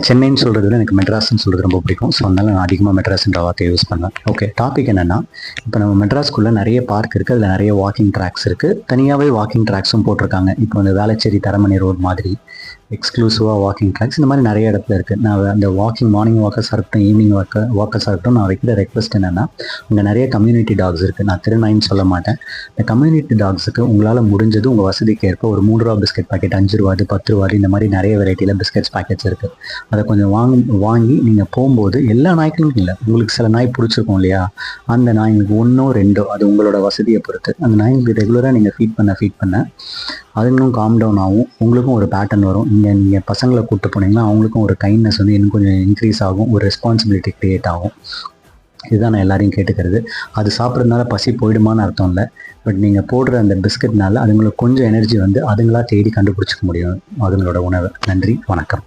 சென்னைன்னு சொல்கிறது விட எனக்கு மெட்ராஸ்ன்னு சொல்கிறது ரொம்ப பிடிக்கும். ஸோ அதனால் நான் அதிகமாக மெட்ராஸ்ன்ற வார்த்தையை யூஸ் பண்ணுவேன். ஓகே, டாபிக் என்னென்னா, இப்போ நம்ம மெட்ராஸ்குள்ளே நிறைய பார்க் இருக்குது, அதில் நிறைய வாக்கிங் ட்ராக்ஸ் இருக்குது, தனியாகவே வாக்கிங் ட்ராக்ஸும் போட்டிருக்காங்க. இப்போ இந்த வேளச்சேரி தரமணி ரோடு மாதிரி எக்ஸ்க்ளூசிவாக வாக்கிங் ட்ராக்ஸ் இந்த மாதிரி நிறைய இடத்துல இருக்குது. நான் அந்த வாக்கிங் மார்னிங் வாக்கர்ஸாக இருக்கட்டும், ஈவினிங் வாக்கர்ஸாக இருக்கட்டும், நான் வைக்கிற ரெக்வஸ்ட் என்னென்னா, இங்கே நிறைய கம்யூனிட்டி டாக்ஸ் இருக்குது. நான் திருநாயின்னு சொல்ல மாட்டேன். இந்த கம்யூனிட்டி டாக்ஸுக்கு உங்களால் முடிஞ்சது உங்கள் வசதிக்கு ஏற்ப ஒரு 3 ரூபா பிஸ்கெட் பாக்கெட், 5 ரூபா, 10 ரூபா, இந்த மாதிரி நிறைய வெரைட்டியில் பிஸ்கெட்ஸ் பேக்கெட்ஸ் இருக்குது. அதை கொஞ்சம் வாங்கி நீங்கள் போகும்போது, எல்லா நாய்க்களும் இல்லை, உங்களுக்கு சில நாய் பிடிச்சிருக்கும் இல்லையா, அந்த நாய்ங்களுக்கு 1 2 அது உங்களோட வசதியை பொறுத்து அந்த நாய்ங்களுக்கு ரெகுலராக நீங்கள் ஃபீட் பண்ண அதுங்களும் காம் டவுன் ஆகும். உங்களுக்கும் ஒரு பேட்டர்ன் வரும். நீங்கள் பசங்களை கூப்பிட்டு போனீங்கன்னா அவங்களுக்கும் ஒரு கைண்ட்னஸ் வந்து இன்னும் கொஞ்சம் இன்க்ரீஸ் ஆகும், ஒரு ரெஸ்பான்சிபிலிட்டி க்ரியேட் ஆகும். இதுதான் நான் எல்லாரையும் கேட்டுக்கிறது. அது சாப்பிட்றதுனால பசி போயிடுமான்னு அர்த்தம் இல்லை. பட் நீங்கள் போடுற அந்த பிஸ்கட்னால அதுங்களுக்கு கொஞ்சம் எனர்ஜி வந்து அதுங்களா தேடி கண்டுபிடிச்சிக்க முடியும் அதுங்களோட உணவை. நன்றி, வணக்கம்.